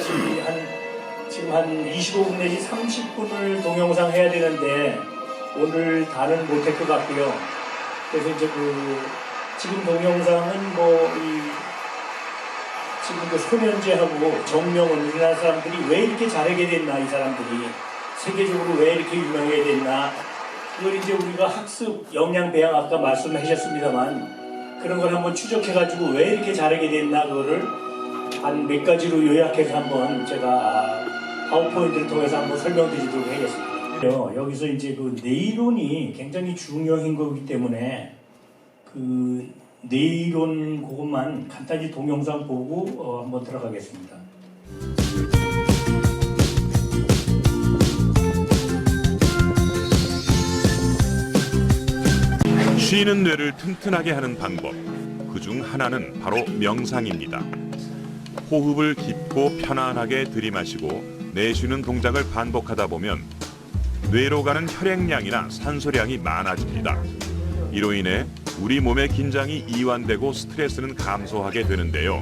아시다시피 지금 한 25분 내지 30분을 동영상 해야 되는데 오늘 다는 못할 것 같고요. 그래서 이제 지금 동영상은 지금 손현재하고 정명훈 우리나라 사람들이 왜 이렇게 잘하게 됐나, 이 사람들이 세계적으로 왜 이렇게 유명하게 됐나, 그걸 이제 우리가 학습 역량 배양 아까 말씀하셨습니다만 그런 걸 한번 추적해가지고 왜 이렇게 잘하게 됐나, 그거를 한 몇 가지로 요약해서 한번 제가 파워포인트를 통해서 한번 설명드리도록 하겠습니다. 여기서 이제 뇌이론이 굉장히 중요한 거기 때문에 뇌이론 그것만 간단히 동영상 보고 한번 들어가겠습니다. 쉬는 뇌를 튼튼하게 하는 방법, 그중 하나는 바로 명상입니다. 호흡을 깊고 편안하게 들이마시고 내쉬는 동작을 반복하다 보면 뇌로 가는 혈액량이나 산소량이 많아집니다. 이로 인해 우리 몸의 긴장이 이완되고 스트레스는 감소하게 되는데요.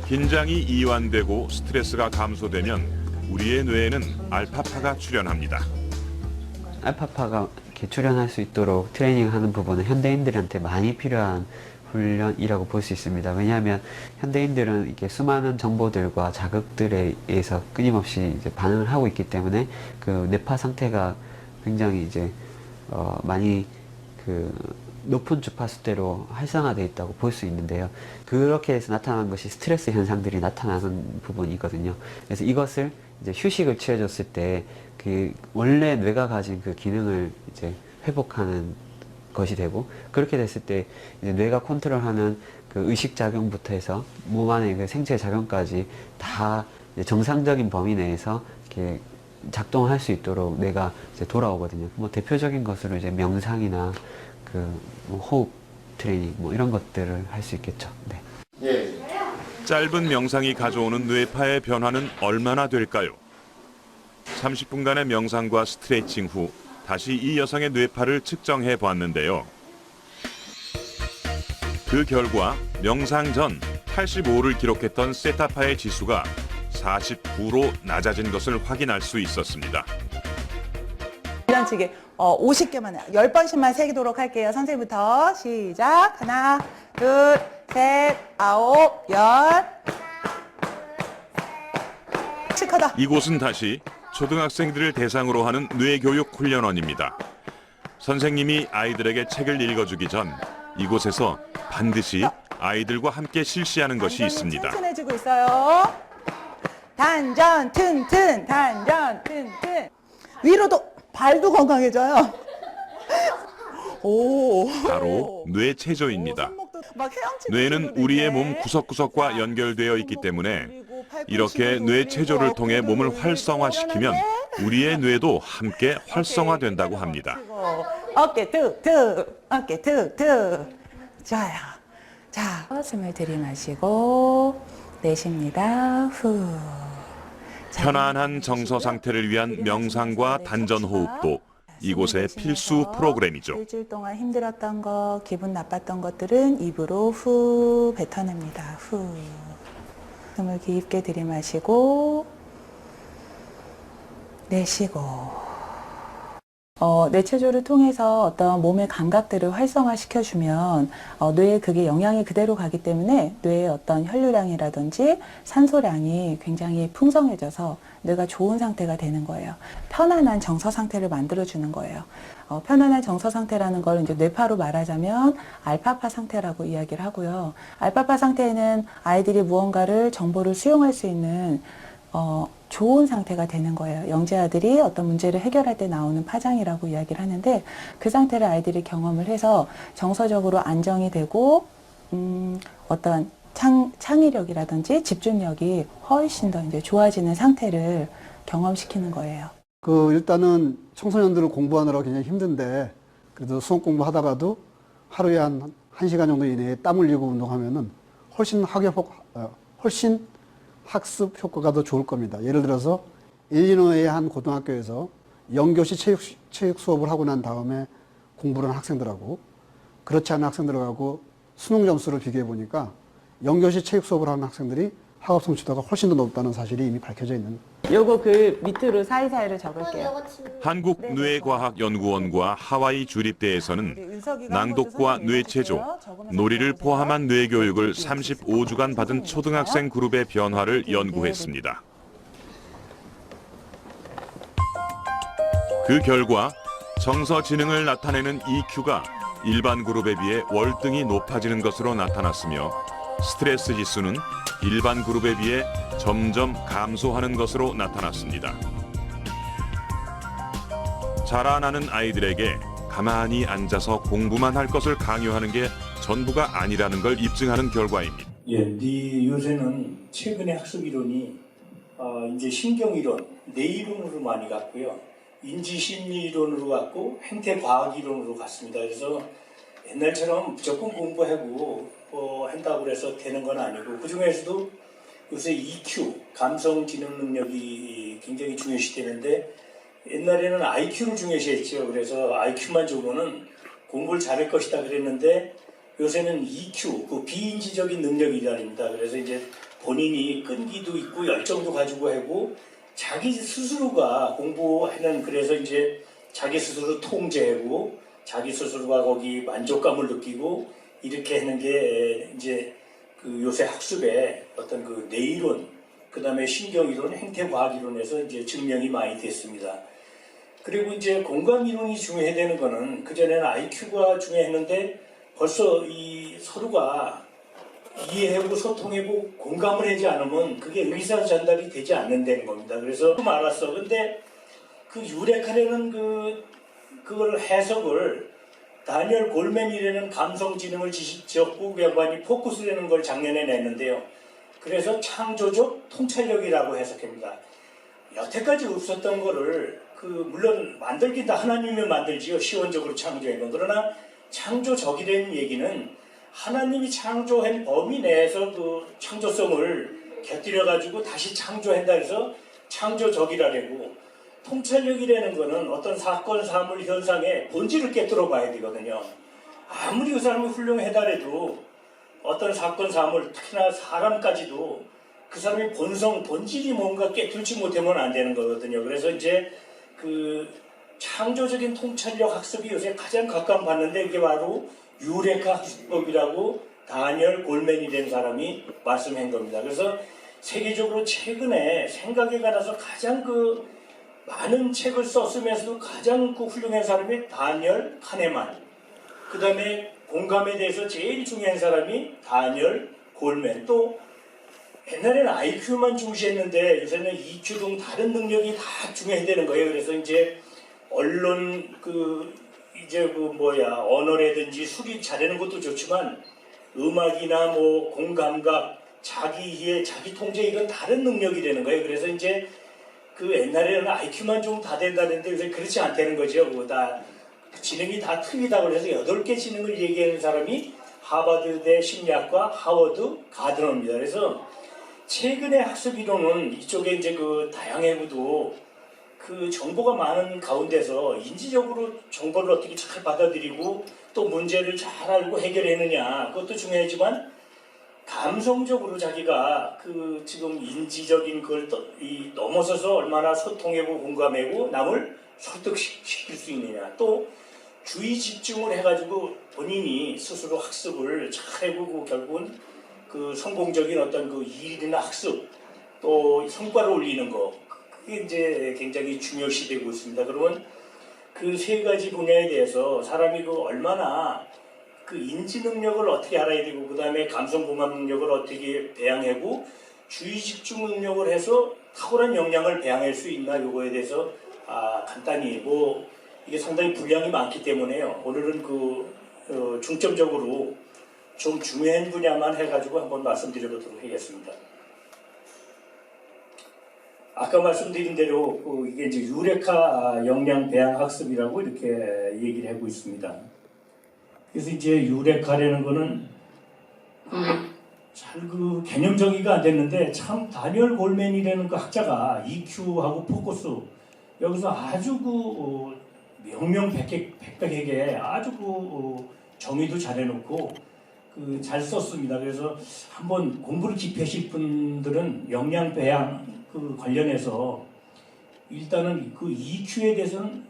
긴장이 이완되고 스트레스가 감소되면 우리의 뇌에는 알파파가 출현합니다. 알파파가 이렇게 출현할 수 있도록 트레이닝하는 부분은 현대인들한테 많이 필요한 훈련이라고 볼 수 있습니다. 왜냐하면 현대인들은 이렇게 수많은 정보들과 자극들에 의해서 끊임없이 이제 반응을 하고 있기 때문에 뇌파 상태가 굉장히 이제 많이 높은 주파수대로 활성화되어 있다고 볼 수 있는데요. 그렇게 해서 나타나는 것이 스트레스 현상들이 나타나는 부분이거든요. 그래서 이것을 이제 휴식을 취해줬을 때 원래 뇌가 가진 기능을 이제 회복하는 것이 되고, 그렇게 됐을 때 이제 뇌가 컨트롤하는 의식 작용부터 해서 몸 안의 생체 작용까지 다 정상적인 범위 내에서 이렇게 작동할 수 있도록 뇌가 이제 돌아오거든요. 대표적인 것으로 이제 명상이나 호흡 트레이닝 이런 것들을 할 수 있겠죠. 네. 예. 짧은 명상이 가져오는 뇌파의 변화는 얼마나 될까요? 30분간의 명상과 스트레칭 후 다시 이 여성의 뇌파를 측정해 보았는데요. 그 결과 명상 전 85를 기록했던 세타파의 지수가 49로 낮아진 것을 확인할 수 있었습니다. 훈련치기 50개만 10번씩만 세도록 할게요. 선생님부터 시작. 하나, 둘, 셋, 아홉, 열. 치커다. 이곳은 다시 초등학생들을 대상으로 하는 뇌교육 훈련원입니다. 선생님이 아이들에게 책을 읽어주기 전 이곳에서 반드시 아이들과 함께 실시하는 것이 있습니다. 튼튼해지고 있어요. 단전 튼튼, 단전 튼튼. 위로도 발도 건강해져요. 오. 바로 뇌체조입니다. 뇌는 우리의 몸 구석구석과 연결되어 있기 때문에 이렇게 뇌체조를 통해 몸을 활성화시키면 우리의 뇌도 함께 활성화된다고 합니다. 어깨 툭툭, 어깨 툭툭. 좋아요. 자, 숨을 들이마시고 내쉽니다. 후. 편안한 정서 상태를 위한 명상과 단전 호흡도 이곳의 필수 프로그램이죠. 일주일 동안 힘들었던 거, 기분 나빴던 것들은 입으로 후 뱉어냅니다. 후. 숨을 깊게 들이마시고 내쉬고. 뇌체조를 통해서 어떤 몸의 감각들을 활성화시켜주면 뇌에 그게 영향이 그대로 가기 때문에 뇌의 어떤 혈류량이라든지 산소량이 굉장히 풍성해져서 뇌가 좋은 상태가 되는 거예요. 편안한 정서 상태를 만들어주는 거예요. 편안한 정서 상태라는 걸 이제 뇌파로 말하자면 알파파 상태라고 이야기를 하고요. 알파파 상태에는 아이들이 무언가를 정보를 수용할 수 있는 좋은 상태가 되는 거예요. 영재아들이 어떤 문제를 해결할 때 나오는 파장이라고 이야기를 하는데, 그 상태를 아이들이 경험을 해서 정서적으로 안정이 되고 어떤 창의력이라든지 집중력이 훨씬 더 이제 좋아지는 상태를 경험시키는 거예요. 일단은 청소년들을 공부하느라 굉장히 힘든데, 그래도 수업 공부하다가도 하루에 한 1시간 정도 이내에 땀 흘리고 운동하면은 훨씬 학습 효과가 더 좋을 겁니다. 예를 들어서 일리노이의 한 고등학교에서 영교시 체육 수업을 하고 난 다음에 공부를 한 학생들하고 그렇지 않은 학생들하고 수능 점수를 비교해 보니까 영교시 체육 수업을 하는 학생들이 학업 성취도가 훨씬 더 높다는 사실이 이미 밝혀져 있는. 요거 그 밑으로 사이사이를 적을게요. 한국뇌과학연구원과 하와이 주립대에서는 낭독과 뇌체조, 놀이를 포함한 뇌교육을 35주간 받은 초등학생 그룹의 변화를 연구했습니다. 그 결과 정서 지능을 나타내는 EQ가 일반 그룹에 비해 월등히 높아지는 것으로 나타났으며 스트레스 지수는 일반 그룹에 비해 점점 감소하는 것으로 나타났습니다. 자라나는 아이들에게 가만히 앉아서 공부만 할 것을 강요하는 게 전부가 아니라는 걸 입증하는 결과입니다. 예, 요새는 최근의 학습 이론이 이제 신경 이론, 뇌 이론으로 많이 갔고요. 인지 심리 이론으로 갔고 행태 과학 이론으로 갔습니다. 그래서 옛날처럼 무조건 공부하고 한다고 해서 되는 건 아니고, 그 중에서도 요새 EQ, 감성 지능 능력이 굉장히 중요시 되는데, 옛날에는 IQ를 중요시했죠. 그래서 IQ만 주고는 공부를 잘할 것이다 그랬는데, 요새는 EQ, 그 비인지적인 능력이란입니다. 그래서 이제 본인이 끈기도 있고 열정도 가지고 하고 자기 스스로가 공부하는, 그래서 이제 자기 스스로 통제하고 자기 스스로가 거기 만족감을 느끼고 이렇게 하는 게 이제 그 요새 학습의 어떤 그 뇌이론, 그 다음에 신경이론, 행태과학이론에서 이제 증명이 많이 됐습니다. 그리고 이제 공감이론이 중요해야 되는 거는, 그전에는 IQ가 중요했는데 벌써 이 서로가 이해하고 소통하고 공감을 하지 않으면 그게 의사 전달이 되지 않는다는 겁니다. 그래서 좀 알았어. 근데 그 유레카라는 그걸 해석을 다니엘 골맨이라는 감성지능을 지식적 양반이 포커스라는 걸 작년에 냈는데요. 그래서 창조적 통찰력이라고 해석합니다. 여태까지 없었던 거를 물론 만들긴 다 하나님이 만들지요. 시원적으로 창조한 건. 그러나 창조적이라는 얘기는 하나님이 창조한 범위 내에서 그 창조성을 곁들여 가지고 다시 창조한다 해서 창조적이라고, 통찰력이라는 거는 어떤 사건, 사물, 현상의 본질을 깨뜨려 봐야 되거든요. 아무리 그 사람이 훌륭하더라도 어떤 사건, 사물, 특히나 사람까지도 그 사람의 본질이 뭔가 깨뚫지 못하면 안 되는 거거든요. 그래서 이제 그 창조적인 통찰력 학습이 요새 가장 각광받는데, 이게 바로 유레카 학습법이라고 다니엘 골맨이라는 사람이 말씀한 겁니다. 그래서 세계적으로 최근에 생각에 관해서 가장 많은 책을 썼으면서도 가장 훌륭한 사람이 다니엘 카네만, 그 다음에 공감에 대해서 제일 중요한 사람이 다니엘 골맨, 또 옛날에는 IQ만 중시했는데 요새는 EQ 등 다른 능력이 다 중요해야 되는 거예요. 그래서 이제 언론 언어라든지 수리 잘하는 것도 좋지만 음악이나 공감각, 자기 이해, 자기 통제, 이건 다른 능력이 되는 거예요. 그래서 이제 옛날에는 IQ만 좀 다 된다는데 요새 그렇지 않다는 거죠. 그거 다 지능이 다 틀리다 그래서 8개 지능을 얘기하는 사람이 하버드대 심리학과 하워드 가드너입니다. 그래서 최근의 학습 이론은 이쪽에 이제 다양하고도 정보가 많은 가운데서 인지적으로 정보를 어떻게 잘 받아들이고 또 문제를 잘 알고 해결하느냐, 그것도 중요하지만 감성적으로 자기가 지금 인지적인 걸 넘어서서 얼마나 소통하고 공감하고 남을 설득시킬 수 있느냐, 또 주의 집중을 해가지고 본인이 스스로 학습을 잘 해보고 결국은 성공적인 어떤 일이나 학습 또 성과를 올리는 거, 그게 이제 굉장히 중요시되고 있습니다. 그러면 그 세 가지 분야에 대해서 사람이 얼마나 인지 능력을 어떻게 알아야 되고, 그 다음에 감성 공감 능력을 어떻게 배양하고 주의 집중 능력을 해서 탁월한 역량을 배양할 수 있나, 요거에 대해서 간단히 이게 상당히 분량이 많기 때문에요. 오늘은 중점적으로 좀 중요한 분야만 해가지고 한번 말씀드려보도록 하겠습니다. 아까 말씀드린 대로 이게 이제 유레카 역량 배양 학습이라고 이렇게 얘기를 하고 있습니다. 그래서 이제 유레카라는 거는 잘 개념정의가 안 됐는데, 참 다니엘 골맨이라는 학자가 EQ하고 포커스, 여기서 아주 명명백백하게 아주 정의도 잘해놓고 잘 썼습니다. 그래서 한번 공부를 깊이 하실 분들은 영양 배양 관련해서 일단은 그 EQ에 대해서는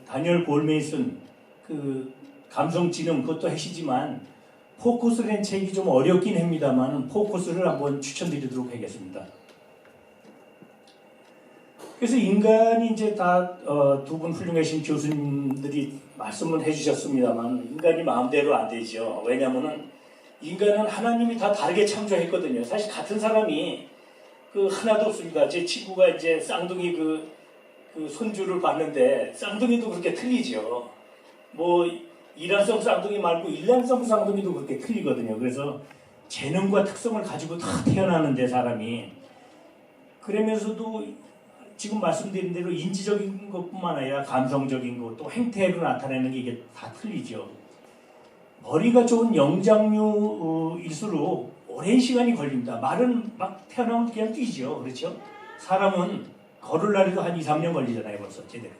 다니엘 골메이슨 감성지능 그것도 하시지만 포커스를 한 책이 좀 어렵긴 합니다만 포커스를 한번 추천드리도록 하겠습니다. 그래서 인간이 이제 다 두 분 훌륭하신 교수님들이 말씀을 해주셨습니다만 인간이 마음대로 안 되죠. 왜냐하면은 인간은 하나님이 다 다르게 창조했거든요. 사실 같은 사람이 하나도 없습니다. 제 친구가 이제 쌍둥이 그 손주를 봤는데 쌍둥이도 그렇게 틀리죠. 뭐 이란성 쌍둥이 말고 일란성 쌍둥이도 그렇게 틀리거든요. 그래서 재능과 특성을 가지고 다 태어나는데 사람이 그러면서도 지금 말씀드린 대로 인지적인 것뿐만 아니라 감성적인 것 또 행태로 나타내는 게 이게 다 틀리죠. 머리가 좋은 영장류일수록 오랜 시간이 걸립니다. 말은 막 태어나면 그냥 뛰죠. 그렇죠? 사람은 걸으려니도 한 2, 3년 걸리잖아요. 벌써 제대로.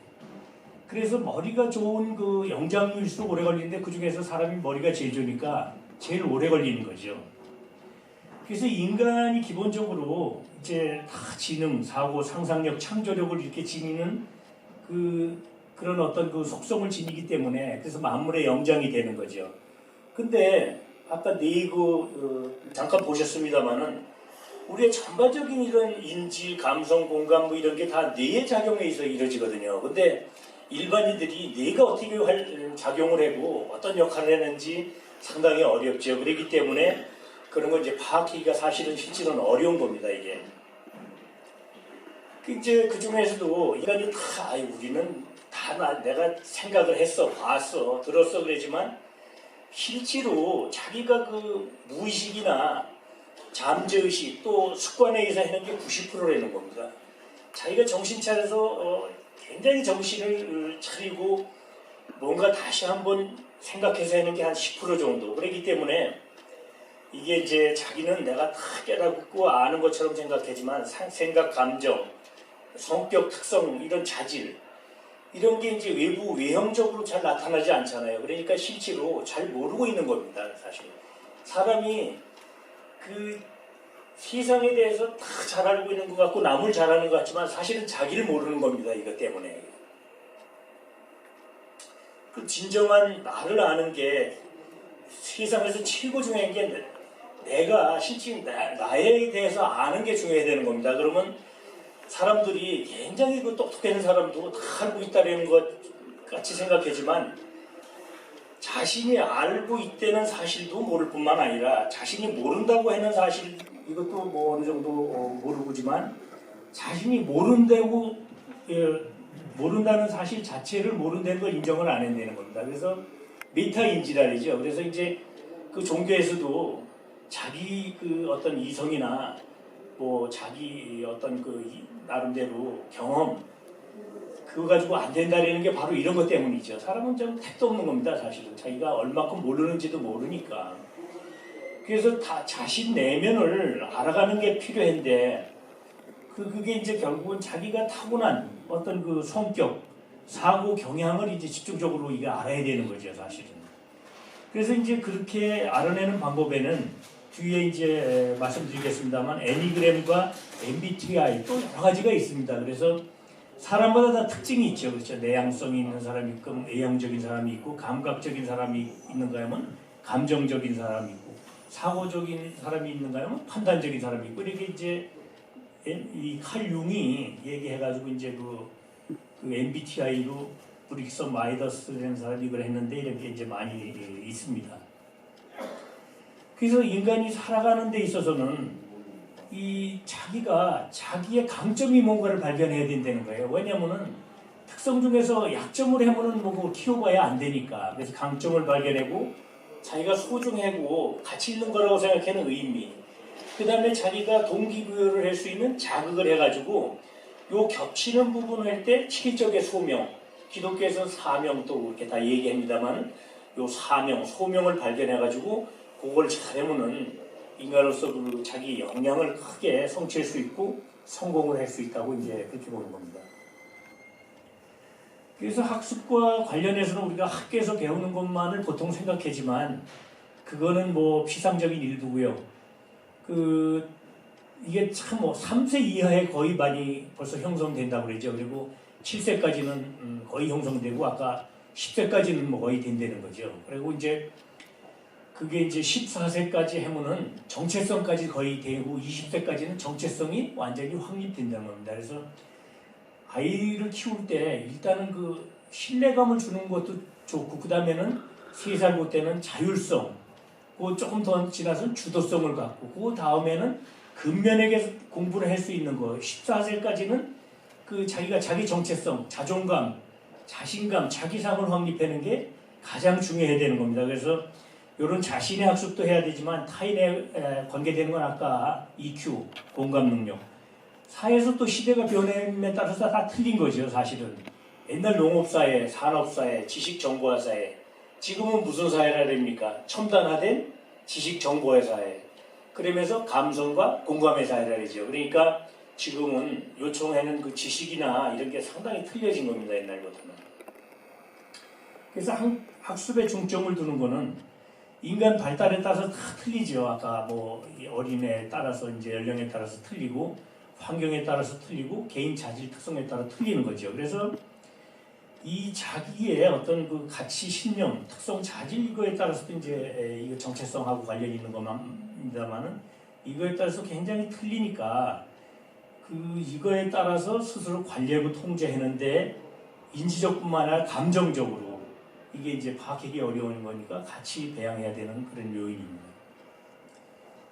그래서 머리가 좋은 영장류일수록 오래 걸리는데 그 중에서 사람이 머리가 제일 좋으니까 제일 오래 걸리는 거죠. 그래서 인간이 기본적으로 이제 다 지능, 사고, 상상력, 창조력을 이렇게 지니는 그런 어떤 속성을 지니기 때문에 그래서 만물의 영장이 되는 거죠. 근데 아까 잠깐 보셨습니다만은 우리의 전반적인 이런 인지, 감성, 공감 뭐 이런 게 다 뇌의 작용에 의해서 이루어지거든요. 근데 일반인들이 뇌가 어떻게 작용을 하고 어떤 역할을 하는지 상당히 어렵죠. 그렇기 때문에 그런 걸 이제 파악하기가 사실은 실제로는 어려운 겁니다, 이게. 이제 그 중에서도 인간이 우리는 다 내가 생각을 했어, 봤어, 들었어 그러지만 실제로 자기가 무의식이나 잠재의식 또 습관에 의해서 하는 게 90%라는 겁니다. 자기가 정신 차려서 굉장히 정신을 차리고 뭔가 다시 한번 생각해서 하는 게 한 10% 정도. 그렇기 때문에 이게 이제 자기는 내가 다 깨닫고 아는 것처럼 생각하지만 생각, 감정, 성격 특성, 이런 자질 이런 게 이제 외형적으로 잘 나타나지 않잖아요. 그러니까 실제로 잘 모르고 있는 겁니다. 사실 사람이 세상에 대해서 다 잘 알고 있는 것 같고 남을 잘 아는 것 같지만 사실은 자기를 모르는 겁니다. 이것 때문에 진정한 나를 아는 게 세상에서 최고 중요한 게 내가 실제 나에 대해서 아는 게 중요해야 되는 겁니다. 그러면 사람들이 굉장히 똑똑한 사람도 다 알고 있다는 것 같이 생각하지만 자신이 알고 있다는 사실도 모를 뿐만 아니라 자신이 모른다고 하는 사실 이것도 뭐 어느 정도 모르지만 자신이 모른다는 사실 자체를 모른다는 걸 인정을 안 한다는 겁니다. 그래서 메타인지랄이죠. 그래서 이제 종교에서도 자기 어떤 이성이나 뭐 자기 어떤 나름대로 경험 그거 가지고 안 된다라는 게 바로 이런 것 때문이죠. 사람은 좀 택도 없는 겁니다. 사실은 자기가 얼마큼 모르는지도 모르니까. 그래서 다 자신 내면을 알아가는 게 필요한데 그게 이제 결국은 자기가 타고난 어떤 성격, 사고, 경향을 이제 집중적으로 이게 알아야 되는 거죠, 사실은. 그래서 이제 그렇게 알아내는 방법에는 뒤에 이제 말씀드리겠습니다만 애니그램과 MBTI 또 여러 가지가 있습니다. 그래서 사람마다 다 특징이 있죠. 그렇죠. 내향성이 있는 사람이 있고 외향적인 사람이 있고 감각적인 사람이 있는가 하면 감정적인 사람이 있고 사고적인 사람이 있는가 하면 판단적인 사람이 있고 이렇게 이제 이 칼 융이 얘기해가지고 이제 그 MBTI로 브릭서 마이더스라는 사람이 이걸 했는데 이렇게 이제 많이 있습니다. 그래서 인간이 살아가는 데 있어서는 자기가 자기의 강점이 뭔가를 발견해야 된다는 거예요. 왜냐면은 특성 중에서 약점을 해보는 뭐 키워봐야 안 되니까. 그래서 강점을 발견하고 자기가 소중하고 가치 있는 거라고 생각하는 의미. 그 다음에 자기가 동기부여를 할 수 있는 자극을 해가지고 요 겹치는 부분을 할 때 치기적의 소명, 기독교에서는 사명 또 이렇게 다 얘기합니다만 요 사명, 소명을 발견해가지고 그걸 잘하면은 인간으로서 자기 역량을 크게 성취할 수 있고 성공을 할 수 있다고 이제 그렇게 보는 겁니다. 그래서 학습과 관련해서는 우리가 학교에서 배우는 것만을 보통 생각하지만 그거는 뭐 피상적인 일부고요. 이게 참 뭐 3세 이하에 거의 많이 벌써 형성된다고 그러죠. 그리고 7세까지는 거의 형성되고 아까 10세까지는 뭐 거의 된다는 거죠. 그리고 이제 그게 이제 14세까지 하면은 정체성까지 거의 되고 20세까지는 정체성이 완전히 확립된다는 겁니다. 그래서 아이를 키울 때 일단은 그 신뢰감을 주는 것도 좋고 그 다음에는 3살 그때는 자율성, 그 조금 더 지나서는 주도성을 갖고 그 다음에는 근면하게 공부를 할 수 있는 거. 14세까지는 그 자기가 자기 정체성, 자존감, 자신감, 자기상을 확립하는 게 가장 중요해야 되는 겁니다. 그래서 이런 자신의 학습도 해야 되지만 타인에 관계되는 건 아까 EQ, 공감 능력. 사회에서 또 시대가 변함에 따라서 다 틀린 거죠, 사실은. 옛날 농업사회, 산업사회, 지식정보화 사회. 지금은 무슨 사회라 됩니까? 첨단화된 지식정보화 사회. 그러면서 감성과 공감의 사회라 그러죠. 그러니까 지금은 요청하는 그 지식이나 이런 게 상당히 틀려진 겁니다, 옛날보다는. 그래서 학습에 중점을 두는 거는 인간 발달에 따라서 다 틀리죠. 아까 뭐 어린애에 따라서 이제 연령에 따라서 틀리고 환경에 따라서 틀리고 개인 자질 특성에 따라 틀리는 거죠. 그래서 이 자기의 어떤 그 가치, 신념, 특성, 자질 이거에 따라서도 이제 이거 정체성하고 관련이 있는 겁니다만은 이거에 따라서 굉장히 틀리니까 이거에 따라서 스스로 관리하고 통제하는데 인지적뿐만 아니라 감정적으로 이게 이제 파악하기 어려운 거니까 같이 배양해야 되는 그런 요인입니다.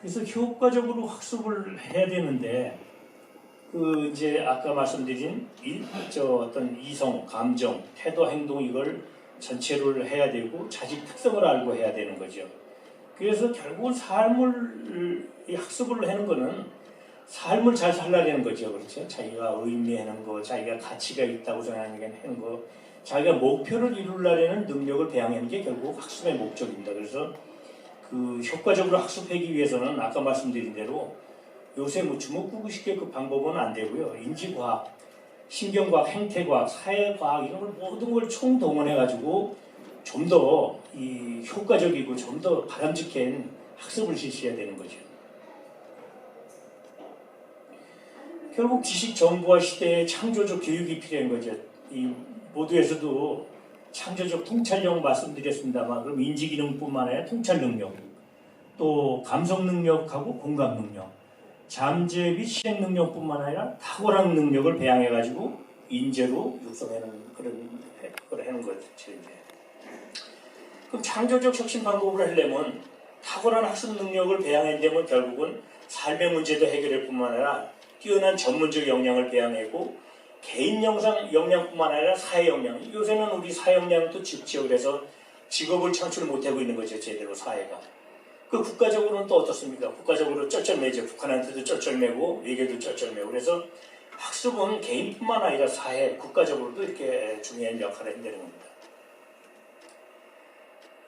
그래서 효과적으로 학습을 해야 되는데 이제 아까 말씀드린 어떤 이성, 감정, 태도, 행동 이걸 전체를 해야 되고 자기 특성을 알고 해야 되는 거죠. 그래서 결국은 학습을 하는 거는 삶을 잘 살라는 거죠. 그렇죠? 자기가 의미하는 거, 자기가 가치가 있다고 생각하는 거, 자기가 목표를 이루려는 능력을 배양하는 게 결국 학습의 목적입니다. 그래서 효과적으로 학습하기 위해서는 아까 말씀드린 대로 요새 뭐 주먹구구식의 그 방법은 안 되고요. 인지과학, 신경과학, 행태과학, 사회과학 이런 걸 모든 걸 총동원해가지고 좀 더 효과적이고 좀 더 바람직한 학습을 실시해야 되는 거죠. 결국 지식 정보화 시대에 창조적 교육이 필요한 거죠. 이 모두에서도 창조적 통찰력 말씀드렸습니다만 그럼 인지기능뿐만 아니라 통찰 능력, 또 감성 능력하고 공감 능력, 잠재 및 실행 능력뿐만 아니라 탁월한 능력을 배양해가지고 인재로 육성하는 그런 걸 하는 거죠. 이제. 그럼 창조적 혁신 방법을 하려면 탁월한 학습 능력을 배양한다면 결국은 삶의 문제도 해결할 뿐만 아니라 뛰어난 전문적 역량을 배양하고 개인 역량뿐만 아니라 사회 역량. 요새는 우리 사회 역량은 또 지역을 해서 직업을 창출 못하고 있는 거죠. 제대로 사회가. 국가적으로는 또 어떻습니까? 국가적으로 쩔쩔매죠. 북한한테도 쩔쩔매고 외교도 쩔쩔매고. 그래서 학습은 개인뿐만 아니라 사회, 국가적으로도 이렇게 중요한 역할을 한다는 겁니다.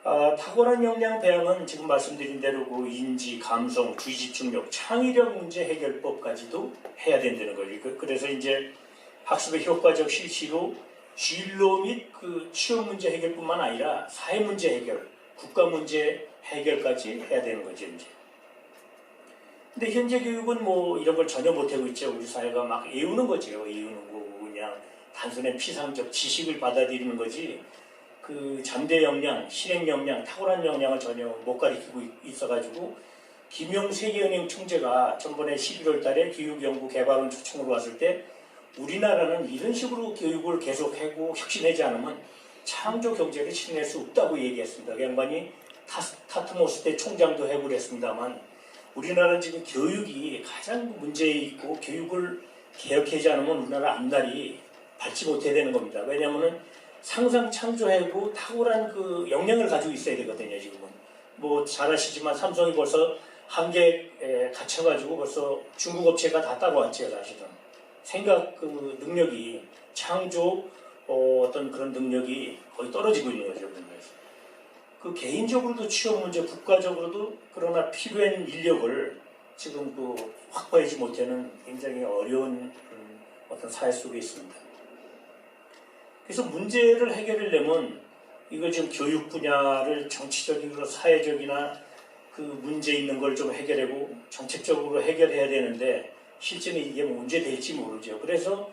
탁월한 역량 배양은 지금 말씀드린 대로 인지, 감성, 주의 집중력, 창의력 문제 해결법까지도 해야 된다는 거죠. 그래서 이제 학습의 효과적 실시로 진로 및 취업 문제 해결뿐만 아니라 사회 문제 해결, 국가 문제 해결까지 해야 되는 거죠, 이제. 근데 현재 교육은 뭐 이런 걸 전혀 못하고 있죠. 우리 사회가 막 애우는 거죠. 애우는 거고 그냥 단순한 피상적 지식을 받아들이는 거지. 잠재 역량, 실행 역량, 탁월한 역량을 전혀 못 가리키고 있어가지고 김용 세계은행 총재가 전번에 11월 달에 교육연구개발원 초청으로 왔을 때 우리나라는 이런 식으로 교육을 계속하고 혁신하지 않으면 창조 경제를 실현할 수 없다고 얘기했습니다. 그 양반이 타트모스 때 총장도 해고 그랬습니다만 우리나라는 지금 교육이 가장 문제에 있고 교육을 개혁하지 않으면 우리나라 앞날이 밝지 못해야 되는 겁니다. 왜냐하면 상상 창조하고 탁월한 역량을 가지고 있어야 되거든요. 지금은 뭐 잘 아시지만 삼성이 벌써 한계에 갇혀가지고 벌써 중국 업체가 다 따라왔죠. 사실은 생각 능력이 창조 어떤 그런 능력이 거의 떨어지고 있는 거죠. 그래서 개인적으로도 취업 문제, 국가적으로도 그러나 필요한 인력을 지금 확보하지 못하는 굉장히 어려운 어떤 사회 속에 있습니다. 그래서 문제를 해결하려면 이거 지금 교육 분야를 정치적이고 사회적이나 그 문제 있는 걸 좀 해결하고 정책적으로 해결해야 되는데 실제는 이게 문제 될지 모르죠. 그래서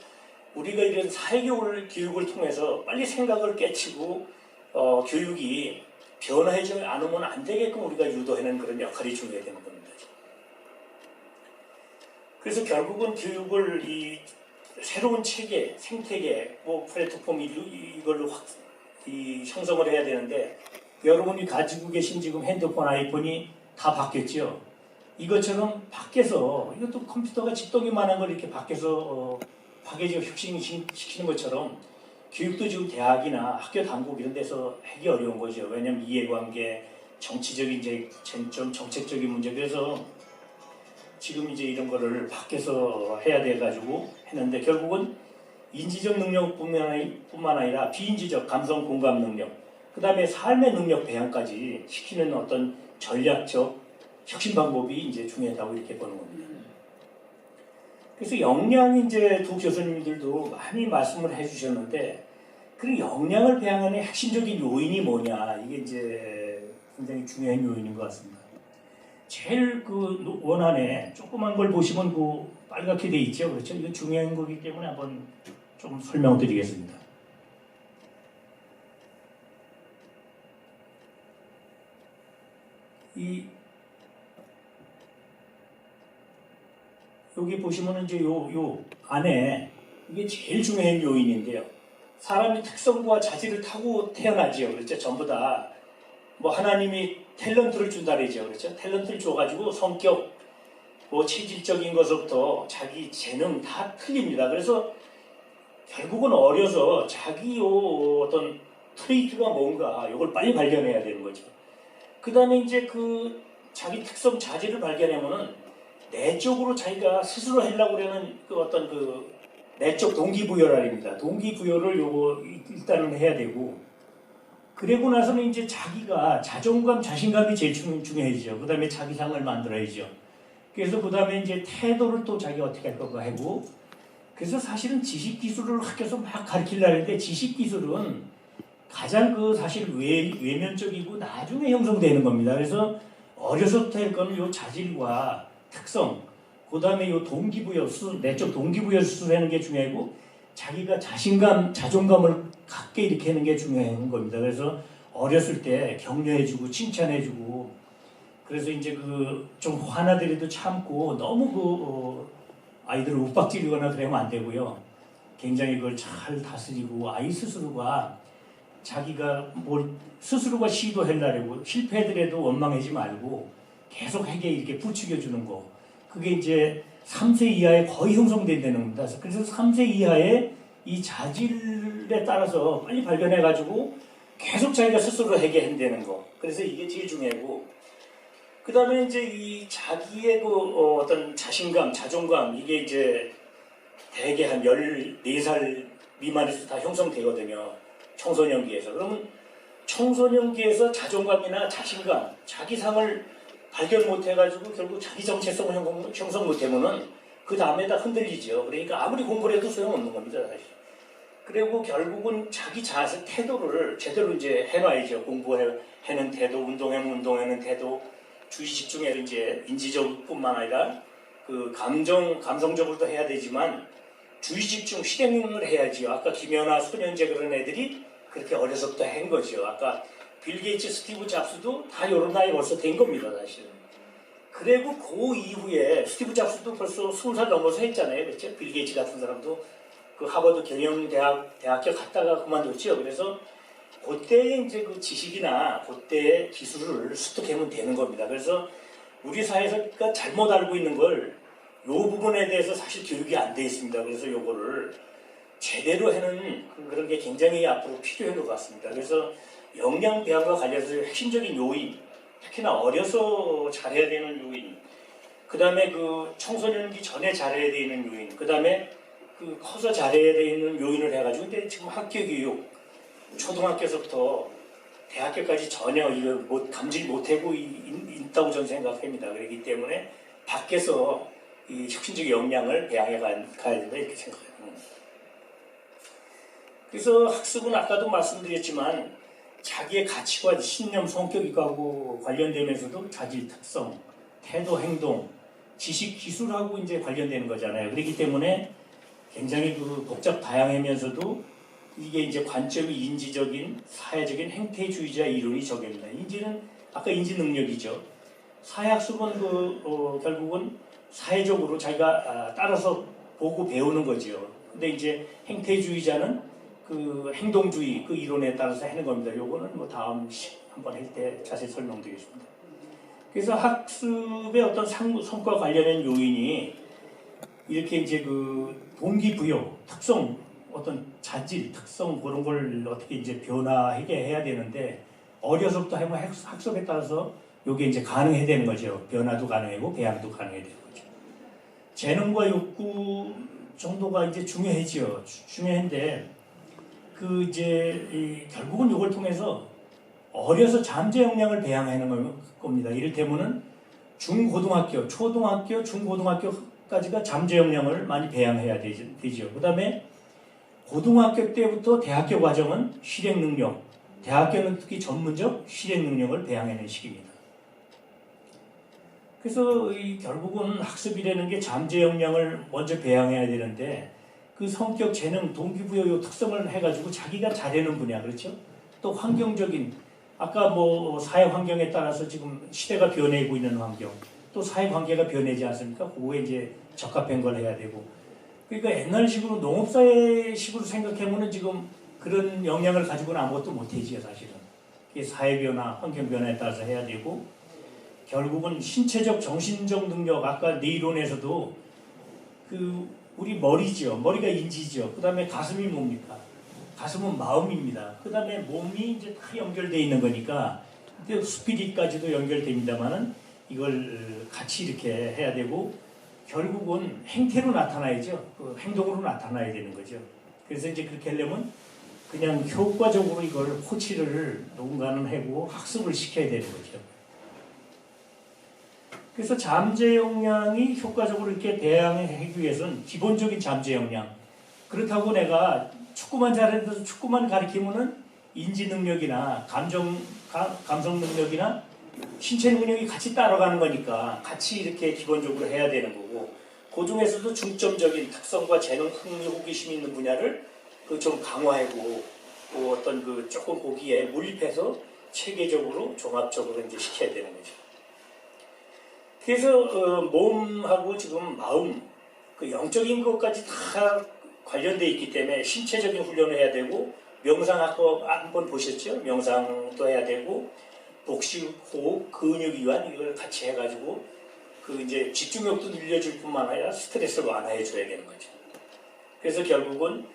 우리가 이런 사회교육을 통해서 빨리 생각을 깨치고 교육이 변화하지 않으면 안 되게끔 우리가 유도하는 그런 역할이 중요해야 되는 겁니다. 그래서 결국은 교육을 이 새로운 체계, 생태계, 뭐 플랫폼 이걸로 형성을 해야 되는데 여러분이 가지고 계신 지금 핸드폰, 아이폰이 다 바뀌었죠. 이것처럼 밖에서 이것도 컴퓨터가 집도기만한 걸 이렇게 밖에서 파괴적 혁신시키는 것처럼 교육도 지금 대학이나 학교 당국 이런 데서 하기 어려운 거죠. 왜냐하면 이해관계, 정치적인 이제 쟁점, 정책적인 문제 그래서 지금 이제 이런 거를 밖에서 해야 돼가지고 했는데 결국은 인지적 능력뿐만 아니라 비인지적 감성 공감 능력, 그 다음에 삶의 능력 배양까지 시키는 어떤 전략적 혁신 방법이 이제 중요하다고 이렇게 보는 겁니다. 그래서 역량 이제 두 교수님들도 많이 말씀을 해주셨는데 그 역량을 배양하는 핵심적인 요인이 뭐냐 이게 이제 굉장히 중요한 요인인 것 같습니다. 제일 그 원안에 조그만 걸 보시면 그 빨갛게 돼 있죠, 그렇죠? 이거 중요한 거기 때문에 한번 좀 설명드리겠습니다. 여기 보시면은 이제 요 안에 이게 제일 중요한 요인인데요. 사람이 특성과 자질을 타고 태어나지요, 그렇죠? 전부 다 뭐 하나님이 탤런트를 준다 그러죠, 그렇죠? 탤런트를 줘가지고 성격, 뭐 체질적인 것부터 자기 재능 다 틀립니다. 그래서 결국은 어려서 자기 어떤 트레이트가 뭔가 이걸 빨리 발견해야 되는 거죠. 그 다음에 이제 그 자기 특성 자질을 발견하면은 내적으로 자기가 스스로 하려고 그러는 그 어떤 그 내적 동기부여랍니다. 동기부여를 요거 일단은 해야 되고 그리고 나서는 이제 자기가 자존감, 자신감이 제일 중요해지죠. 그 다음에 자기상을 만들어야죠. 그래서 그 다음에 이제 태도를 또 자기가 어떻게 할 건가 하고 그래서 사실은 지식기술을 학교에서 막 가르치려고 하는데 지식기술은 가장 그 사실 외면적이고 나중에 형성되는 겁니다. 그래서 어려서부터 할 거는 요 자질과 특성, 그 다음에 요 동기부여, 내적 동기부여 수술하는 게 중요하고 자기가 자신감, 자존감을 갖게 이렇게 하는 게 중요한 겁니다. 그래서 어렸을 때 격려해주고 칭찬해주고 그래서 이제 그 좀 화나더라도 참고 너무 아이들을 윽박지르거나 그러면 안 되고요. 굉장히 그걸 잘 다스리고 아이 스스로가 자기가 뭘 스스로가 시도하려고 실패하더라도 원망하지 말고 계속 하게 이렇게 부추겨주는 거. 그게 이제 3세 이하에 거의 형성된다는 겁니다. 그래서 3세 이하에 이 자질에 따라서 빨리 발견해가지고 계속 자기가 스스로 하게 한다는 거. 그래서 이게 제일 중요하고 그 다음에 이제 이 자기의 그 어떤 자신감, 자존감 이게 이제 대개 한 14살 미만에서 다 형성되거든요. 청소년기에서. 그러면 청소년기에서 자존감이나 자신감, 자기상을 발견 못해가지고 결국 자기 정체성을 형성 못하면은 그 다음에 다 흔들리죠. 그러니까 아무리 공부를 해도 소용없는 겁니다, 사실. 그리고 결국은 자기 자세, 태도를 제대로 이제 해놔야죠. 공부하는 태도, 운동하는 태도, 주의 집중해서 이제 인지적뿐만 아니라 그 감성적으로도 해야 되지만 주의 집중, 실행을 해야지요. 아까 김연아, 손현재 그런 애들이 그렇게 어려서부터 한 거죠. 아까 빌 게이츠, 스티브 잡스도 다 이런 나이 벌써 된 겁니다, 사실은. 그리고 그 이후에 스티브 잡스도 벌써 20살 넘어서 했잖아요. 그렇죠? 빌 게이츠 같은 사람도 그 하버드 경영대학교 갔다가 그만뒀죠. 그래서 그때의 이제 그 지식이나 그때의 기술을 습득하면 되는 겁니다. 그래서 우리 사회에서 잘못 알고 있는 걸 이 부분에 대해서 사실 교육이 안 돼 있습니다. 그래서 요거를 제대로 하는 그런 게 굉장히 앞으로 필요한 것 같습니다. 그래서 역량 배양과 관련해서 핵심적인 요인, 특히나 어려서 잘해야 되는 요인, 그 다음에 그 청소년기 전에 잘해야 되는 요인, 그 다음에 그 커서 잘해야 되는 요인을 해가지고 근데 지금 학교 교육, 초등학교에서부터 대학교까지 전혀 이걸 감지 못하고 있다고 저는 생각합니다. 그렇기 때문에 밖에서 이 혁신적 역량을 배양해 가야 된다 이렇게 생각합니다. 그래서 학습은 아까도 말씀드렸지만 자기의 가치관, 신념, 성격하고 관련되면서도 자질, 특성, 태도, 행동, 지식, 기술하고 이제 관련되는 거잖아요. 그렇기 때문에 굉장히 그 복잡 다양하면서도 이게 이제 관점이 인지적인, 사회적인 행태주의자 이론이 적용입니다. 인지는 아까 인지 능력이죠. 사회학습은 결국은 사회적으로 자기가 따라서 보고 배우는 거죠. 근데 이제 행태주의자는 그 행동주의 그 이론에 따라서 하는 겁니다. 요거는 뭐 다음 한번 할 때 자세히 설명드리겠습니다. 그래서 학습의 어떤 성과 관련된 요인이 이렇게 이제 그 동기부여, 특성, 어떤 자질, 특성 그런 걸 어떻게 이제 변화하게 해야 되는데 어려서부터 하면 학습에 따라서 요게 이제 가능해야 되는 거죠. 변화도 가능하고 배양도 가능해야 되는 거죠. 재능과 욕구 정도가 이제 중요해지요. 중요한데 그 이제 결국은 이걸 통해서 어려서 잠재 역량을 배양하는 겁니다. 이를테면은 중고등학교, 초등학교, 중고등학교까지가 잠재 역량을 많이 배양해야 되죠. 그 다음에 고등학교 때부터 대학교 과정은 실행 능력, 대학교는 특히 전문적 실행 능력을 배양하는 시기입니다. 그래서 결국은 학습이라는 게 잠재 역량을 먼저 배양해야 되는데 그 성격, 재능, 동기부여 요 특성을 해가지고 자기가 잘하는 분야, 그렇죠? 또 환경적인, 아까 뭐 사회 환경에 따라서 지금 시대가 변해고 있는 환경, 또 사회 관계가 변하지 않습니까? 그거에 이제 적합한 걸 해야 되고. 그러니까 옛날식으로 농업사회식으로 생각하면은 지금 그런 역량을 가지고는 아무것도 못하지요, 사실은. 이게 사회 변화, 환경 변화에 따라서 해야 되고, 결국은 신체적, 정신적 능력, 아까 내 이론에서도 우리 머리죠. 머리가 인지죠. 그 다음에 가슴이 뭡니까? 가슴은 마음입니다. 그 다음에 몸이 이제 다 연결되어 있는 거니까, 근데 스피릿까지도 연결됩니다만은 이걸 같이 이렇게 해야 되고, 결국은 행태로 나타나야죠. 그 행동으로 나타나야 되는 거죠. 그래서 이제 그렇게 하려면 그냥 효과적으로 이걸 코치를 누군가는 하고 학습을 시켜야 되는 거죠. 그래서 잠재 역량이 효과적으로 이렇게 대항하기 위해서는 기본적인 잠재 역량. 그렇다고 내가 축구만 잘해서 축구만 가르치면은 인지 능력이나 감성 능력이나 신체 능력이 같이 따라가는 거니까 같이 이렇게 기본적으로 해야 되는 거고, 그 중에서도 중점적인 특성과 재능, 흥미, 호기심 있는 분야를 좀 강화하고 또 어떤 조금 거기에 몰입해서 체계적으로 종합적으로 이제 시켜야 되는 거죠. 그래서 몸하고 지금 마음, 영적인 것까지 다 관련되어 있기 때문에 신체적인 훈련을 해야 되고, 명상 아까 한번 보셨죠? 명상도 해야 되고, 복식, 호흡, 근육 이완 이걸 같이 해가지고 이제 집중력도 늘려줄 뿐만 아니라 스트레스를 완화해줘야 되는 거죠. 그래서 결국은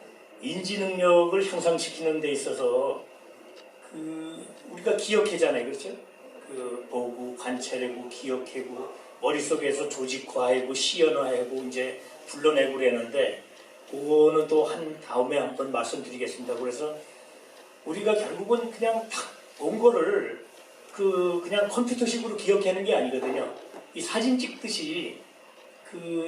인지 능력을 향상시키는 데 있어서 우리가 기억하잖아요, 그렇죠? 보고 관찰하고 기억하고 머릿속에서 조직화하고 시연화하고 이제 불러내고 그러는데, 그거는 또 다음에 한번 말씀드리겠습니다. 그래서 우리가 결국은 그냥 딱 본 거를 그냥 컴퓨터식으로 기억하는 게 아니거든요. 이 사진 찍듯이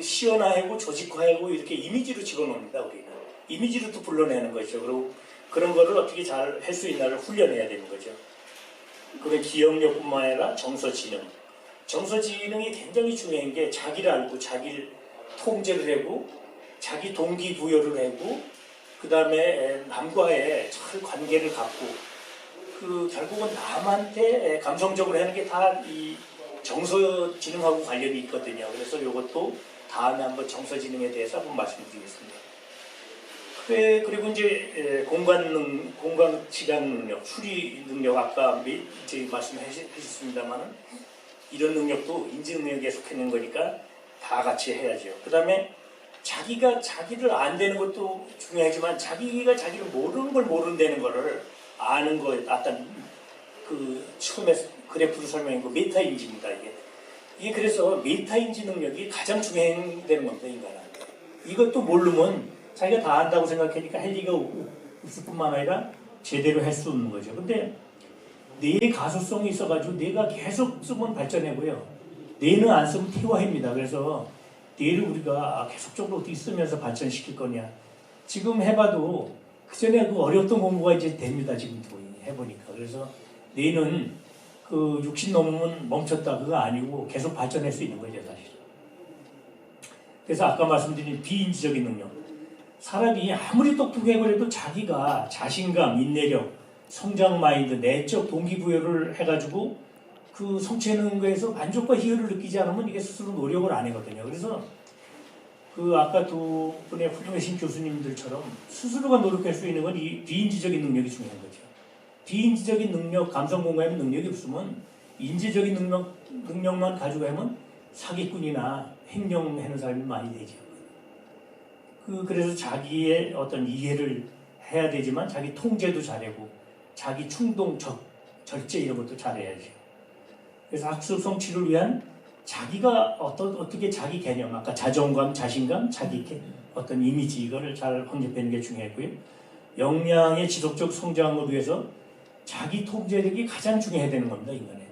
시연화하고 조직화하고 이렇게 이미지로 집어넣습니다. 우리는 이미지로 또 불러내는 거죠. 그리고 그런 거를 어떻게 잘 할 수 있나를 훈련해야 되는 거죠. 그게 기억력뿐만 아니라 정서지능. 정서지능이 굉장히 중요한 게 자기를 알고 자기를 통제를 하고 자기 동기부여를 하고 그 다음에 남과의 잘 관계를 갖고 결국은 남한테 감성적으로 하는 게 다 이 정서지능하고 관련이 있거든요. 그래서 이것도 다음에 한번 정서지능에 대해서 한번 말씀드리겠습니다. 그리고 이제 공간 지각 능력, 수리 능력 아까 이제 말씀하셨습니다만은 이런 능력도 인지 능력에 속해있는 거니까 다 같이 해야죠. 그 다음에 자기가 자기를 안 되는 것도 중요하지만 자기가 자기를 모르는 걸 모른다는 거를 아는 거에 어떤 처음에 그래프로 설명한 거 메타인지입니다. 이게 그래서 메타인지 능력이 가장 중요하다는 겁니다, 인간한테. 이것도 모르면 자기가 다 안다고 생각하니까 할 리가 없을 뿐만 아니라 제대로 할 수 없는 거죠. 근데 뇌의 가소성이 있어가지고 뇌가 계속 쓰면 발전하고요. 뇌는 안 쓰면 퇴화합니다. 그래서 뇌를 우리가 계속적으로 어떻게 쓰면서 발전시킬 거냐. 지금 해봐도 그 전에 어려웠던 공부가 이제 됩니다. 지금도 해보니까. 그래서 뇌는 그 60 넘으면 멈췄다 그거 아니고 계속 발전할 수 있는 거죠 사실. 그래서 아까 말씀드린 비인지적인 능력. 사람이 아무리 똑똑해 그래도 자기가 자신감, 인내력, 성장 마인드, 내적 동기부여를 해가지고 그 성취하는 거에서 만족과 희열을 느끼지 않으면 이게 스스로 노력을 안 하거든요. 그래서 그 아까 두 분의 훌륭하신 교수님들처럼 스스로가 노력할 수 있는 건 이 비인지적인 능력이 중요한 거죠. 비인지적인 능력, 감성 공감의 능력이 없으면 인지적인 능력만 가지고 하면 사기꾼이나 횡령하는 사람이 많이 되죠. 그래서 자기의 어떤 이해를 해야 되지만 자기 통제도 잘하고 자기 충동, 절제 이런 것도 잘해야죠. 그래서 학습 성취를 위한 자기가 어떻게 자기 개념, 아까 자존감, 자신감, 자기 어떤 이미지 이거를 잘 확립하는 게 중요했고요. 역량의 지속적 성장을 위해서 자기 통제력이 가장 중요해야 되는 겁니다, 인간에.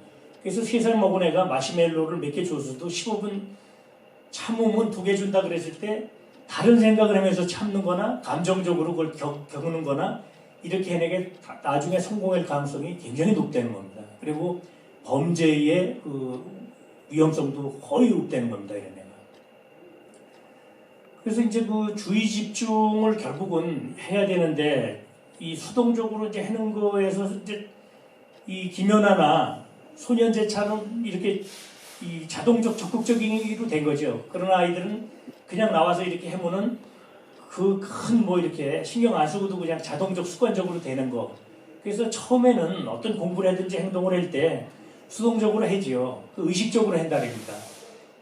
그래서 3살 먹은 애가 마시멜로를 몇 개 줬어도 15분 참으면 2개 준다 그랬을 때 다른 생각을 하면서 참는 거나 감정적으로 그걸 겪는 거나 이렇게 해내게 나중에 성공할 가능성이 굉장히 높다는 겁니다. 그리고 범죄의 그 위험성도 거의 없다는 겁니다, 이런 애가. 그래서 이제 그 주의 집중을 결국은 해야 되는데 이 수동적으로 이제 하는 거에서 이제 이 김연아나 소년제처럼 이렇게 이 자동적 적극적이로 된 거죠. 그런 아이들은 그냥 나와서 이렇게 하면은 그 큰 뭐 이렇게 신경 안 쓰고도 그냥 자동적 습관적으로 되는 거. 그래서 처음에는 어떤 공부를 하든지 행동을 할 때 수동적으로 하지요. 의식적으로 한다랍니다.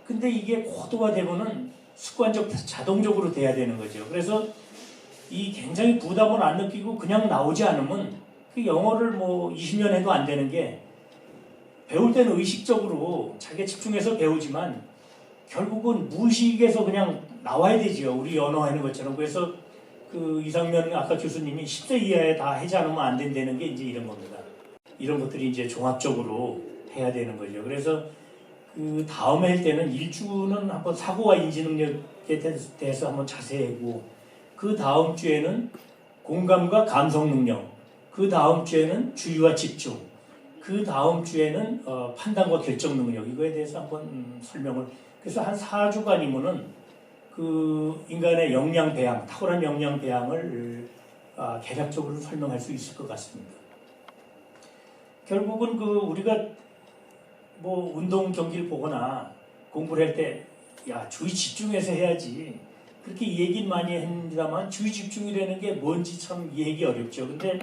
근데 이게 고도가 되면은 습관적 자동적으로 돼야 되는 거죠. 그래서 이 굉장히 부담을 안 느끼고 그냥 나오지 않으면 그 영어를 뭐 20년 해도 안 되는 게 배울 때는 의식적으로 자기가 집중해서 배우지만 결국은 무의식에서 그냥 나와야 되지요. 우리 언어 하는 것처럼. 그래서 그 이상면 아까 교수님이 10세 이하에 다 하지 않으면 안 된다는 게 이제 이런 겁니다. 이런 것들이 이제 종합적으로 해야 되는 거죠. 그래서 그 다음에 할 때는 1주는 한번 사고와 인지 능력에 대해서 한번 자세히 하고 그 다음 주에는 공감과 감성 능력, 그 다음 주에는 주의와 집중, 그 다음 주에는 판단과 결정 능력 이거에 대해서 한번 설명을. 그래서 한 4주간이면은 그 인간의 역량 배양, 탁월한 역량 배양을 개략적으로 설명할 수 있을 것 같습니다. 결국은 그 우리가 뭐 운동 경기를 보거나 공부를 할 때 야 주의 집중해서 해야지 그렇게 얘기는 많이 합니다만 주의 집중이라는 게 뭔지 참 이해하기 어렵죠. 근데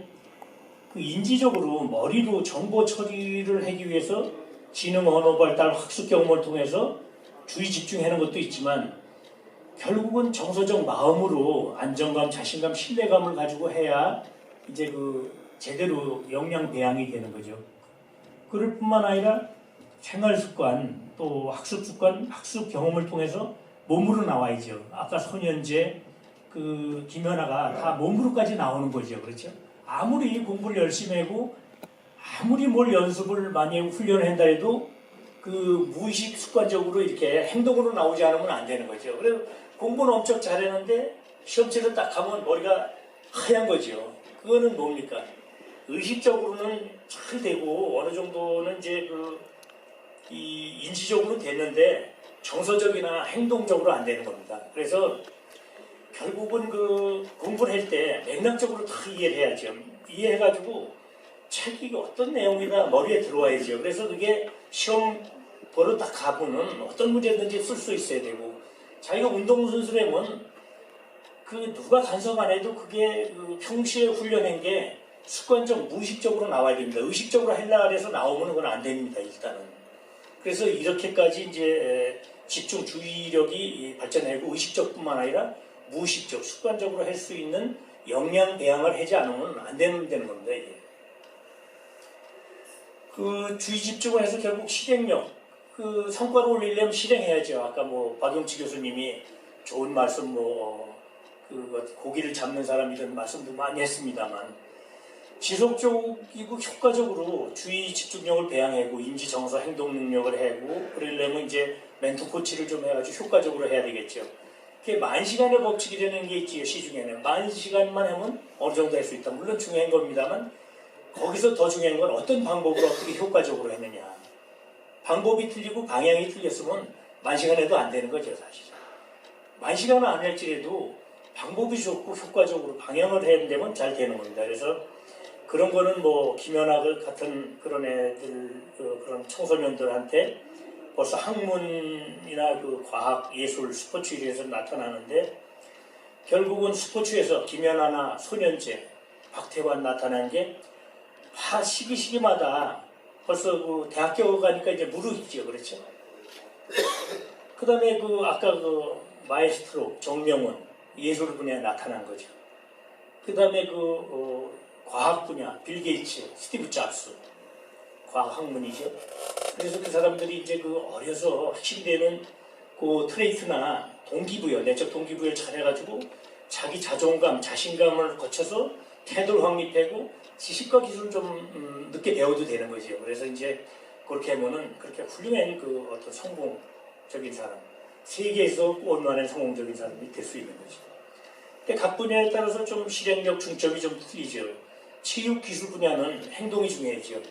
그 인지적으로 머리로 정보 처리를 하기 위해서 지능 언어 발달 학습 경험을 통해서 주의 집중하는 것도 있지만 결국은 정서적 마음으로 안정감, 자신감, 신뢰감을 가지고 해야 이제 그 제대로 역량 배양이 되는 거죠. 그럴 뿐만 아니라 생활 습관, 또 학습 습관, 학습 경험을 통해서 몸으로 나와야죠. 아까 소년제, 그 김연아가 다 몸으로까지 나오는 거죠. 그렇죠? 아무리 공부를 열심히 하고 아무리 뭘 연습을 많이 훈련을 한다 해도 그 무의식 습관적으로 이렇게 행동으로 나오지 않으면 안 되는 거죠. 그래서 공부는 엄청 잘했는데 시험치를 딱 가면 머리가 하얀 거죠. 그거는 뭡니까? 의식적으로는 잘 되고 어느 정도는 이제 이 인지적으로 됐는데 정서적이나 행동적으로 안 되는 겁니다. 그래서 결국은 그 공부를 할 때 맥락적으로 다 이해를 해야죠. 이해해가지고 책이 어떤 내용이나 머리에 들어와야죠. 그래서 그게 시험 보러 딱 가보면 어떤 문제든지 쓸 수 있어야 되고 자기가 운동선수라면 그 누가 간섭 안 해도 그게 그 평시에 훈련한 게 습관적 무의식적으로 나와야 됩니다. 의식적으로 하려고 해서 나오면 그건 안 됩니다. 일단은. 그래서 이렇게까지 이제 집중 주의력이 발전하고 의식적뿐만 아니라 무의식적, 습관적으로 할 수 있는 역량 배양을 하지 않으면 안 되는 겁니다. 이게. 그 주의 집중을 해서 결국 실행력, 그 성과를 올리려면 실행해야죠. 아까 뭐 박용치 교수님이 좋은 말씀 그 고기를 잡는 사람 이런 말씀도 많이 했습니다만 지속적이고 효과적으로 주의 집중력을 배양하고 인지 정서 행동 능력을 하고 그러려면 이제 멘토 코치를 좀 해가지고 효과적으로 해야 되겠죠. 그게 만시간의 법칙이라는 게 있지요. 시중에는 만시간만 하면 어느 정도 할 수 있다. 물론 중요한 겁니다만 거기서 더 중요한 건 어떤 방법으로 어떻게 효과적으로 했느냐. 방법이 틀리고 방향이 틀렸으면 만시간 해도 안 되는 거죠, 사실. 만시간은 안 할지라도 방법이 좋고 효과적으로 방향을 해야 되면 잘 되는 겁니다. 그래서 그런 거는 뭐 김연아 같은 그런 애들, 그런 청소년들한테 벌써 학문이나 그 과학, 예술, 스포츠 일에서 나타나는데 결국은 스포츠에서 김연아나 소년제, 박태환 나타난 게 시기마다 벌써 그 대학교 가니까 이제 무르익죠, 그렇죠? 그 다음에 그 아까 그 마에스트로 정명훈 예술 분야에 나타난 거죠. 그 다음에 과학 분야 빌 게이츠, 스티브 잡스 과학 학문이죠. 그래서 그 사람들이 이제 그 어려서 핵심되는 그 트레이트나 동기부여, 내적 동기부여를 잘해가지고 자기 자존감, 자신감을 거쳐서 태도를 확립하고 지식과 기술을 좀 늦게 배워도 되는 거죠. 그래서 이제 그렇게 하면은 그렇게 훌륭한 그 어떤 성공적인 사람, 세계에서 원만한 성공적인 사람이 될 수 있는 거죠. 근데 각 분야에 따라서 좀 실행력 중점이 좀 틀리죠. 체육 기술 분야는 행동이 중요하죠.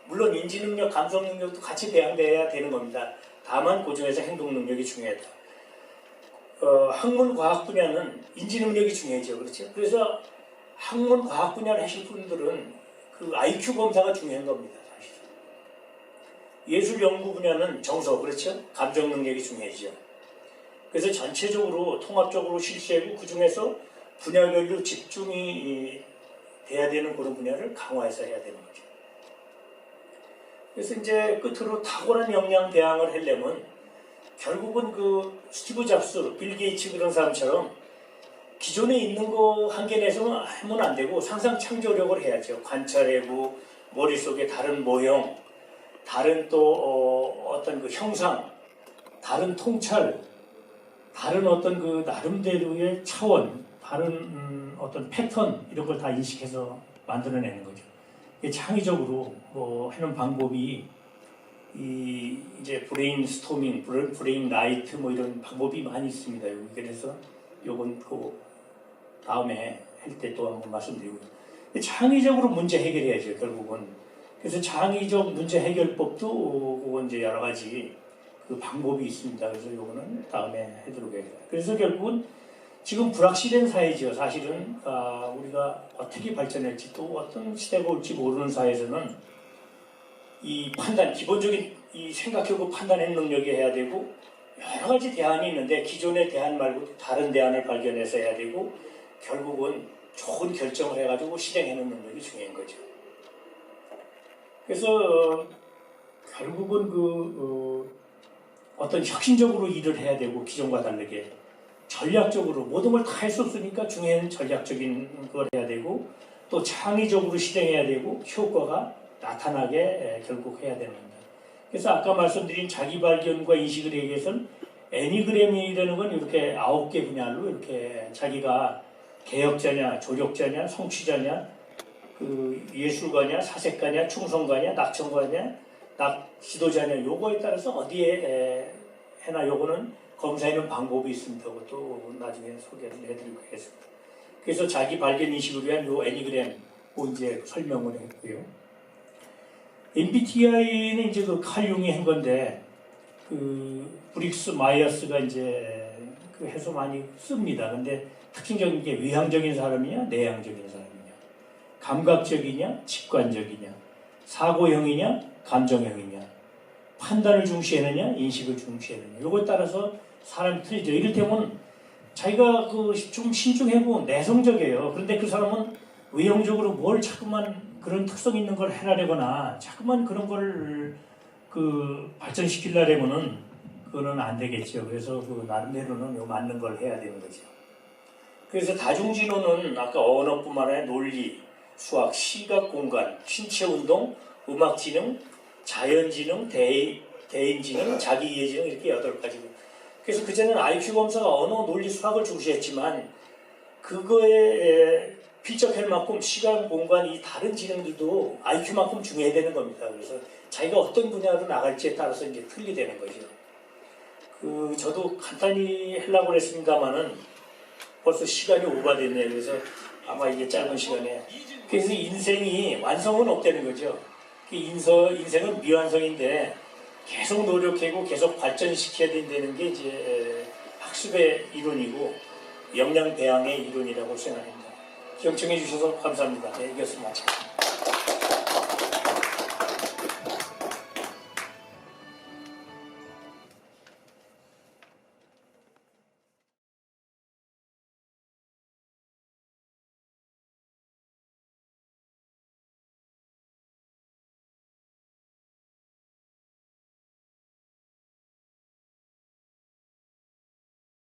물론 인지 능력, 감성 능력도 같이 배양돼야 되는 겁니다. 다만 그 중에서 행동 능력이 중요하다. 학문 과학 분야는 인지 능력이 중요하죠. 그렇죠? 그래서 학문 과학 분야를 하실 분들은 그 IQ 검사가 중요한 겁니다. 사실. 예술 연구 분야는 정서, 그렇죠? 감정 능력이 중요하죠. 그래서 전체적으로 통합적으로 실시하고 그 중에서 분야별로 집중이 돼야 되는 그런 분야를 강화해서 해야 되는 거죠. 그래서 이제 끝으로 탁월한 역량 배양을 하려면 결국은 그 스티브 잡스, 빌 게이츠 그런 사람처럼 기존에 있는 거 한계 내서 하면 안 되고 상상 창조력을 해야죠. 관찰하고 머릿속에 다른 모형, 다른 또 어떤 그 형상, 다른 통찰, 다른 어떤 그 나름대로의 차원, 다른 어떤 패턴 이런 걸 다 인식해서 만들어내는 거죠. 창의적으로 하는 방법이 이제 브레인 스토밍, 브레인 라이트 뭐 이런 방법이 많이 있습니다. 그래서 요건 그 다음에 할 때 또 한번 말씀드리고요. 창의적으로 문제 해결해야죠, 결국은. 그래서 창의적 문제 해결법도 그건 이제 여러 가지 그 방법이 있습니다. 그래서 요거는 다음에 해도록 하겠습니다. 그래서 결국은 지금 불확실한 사회죠. 사실은 우리가 어떻게 발전할지 또 어떤 시대가 올지 모르는 사회에서는 이 판단, 기본적인 이 생각하고 판단의 능력이 해야 되고 여러 가지 대안이 있는데 기존의 대안 말고 다른 대안을 발견해서 해야 되고 결국은 좋은 결정을 해가지고 실행하는 능력이 중요한 거죠. 그래서 결국은 어떤 혁신적으로 일을 해야 되고 기존과 다르게 전략적으로 모든 걸 다 할 수 없으니까 중요한 전략적인 걸 해야 되고 또 창의적으로 실행해야 되고 효과가 나타나게 결국 해야 되는 겁니다. 그래서 아까 말씀드린 자기 발견과 인식을 하기 위해서는 애니그램이라는 건 이렇게 9개 분야로 이렇게 자기가 개혁자냐, 조력자냐, 성취자냐, 그 예술가냐, 사색가냐, 충성가냐, 낙천가냐, 지도자냐, 요거에 따라서 어디에 해나 요거는 검사하는 방법이 있습니다. 그것도 나중에 소개를 해드리고 하겠습니다. 그래서 자기 발견 인식을 위한 요 애니그램 이제 설명을 했고요. MBTI는 이제 그 칼 융이 한 건데 그 브릭스 마이어스가 이제 그 해서 많이 씁니다. 근데 특징적인 게 외향적인 사람이냐, 내향적인 사람이냐, 감각적이냐, 직관적이냐, 사고형이냐, 감정형이냐, 판단을 중시하느냐, 인식을 중시하느냐. 요거에 따라서 사람이 틀리죠. 이를테면 자기가 좀 신중하고 내성적이에요. 그런데 그 사람은 외형적으로 뭘 자꾸만 그런 특성 있는 걸 해나려거나 자꾸만 그런 걸 발전시키려면은 그거는 안 되겠죠. 그래서 나름대로는 요 맞는 걸 해야 되는 거죠. 그래서 다중진호는 아까 언어뿐만 아니라 논리, 수학, 시각, 공간, 신체운동, 음악지능, 자연지능, 대인지능, 자기이해지능 이렇게 8가지고. 그래서 그전에는 IQ 검사가 언어, 논리, 수학을 중시했지만 그거에 필적할 만큼 시간, 공간, 이 다른 지능들도 IQ만큼 중요해야 되는 겁니다. 그래서 자기가 어떤 분야로 나갈지에 따라서 이제 틀리되는 거죠. 저도 간단히 하려고 했습니다만은 벌써 시간이 오버됐네요. 그래서 아마 이게 짧은 시간에 그래서 인생이 완성은 없다는 거죠. 인생은 미완성인데 계속 노력하고 계속 발전시켜야 된다는 게 이제 학습의 이론이고 역량 배양의 이론이라고 생각합니다. 경청해 주셔서 감사합니다. 네, 이겼습니다.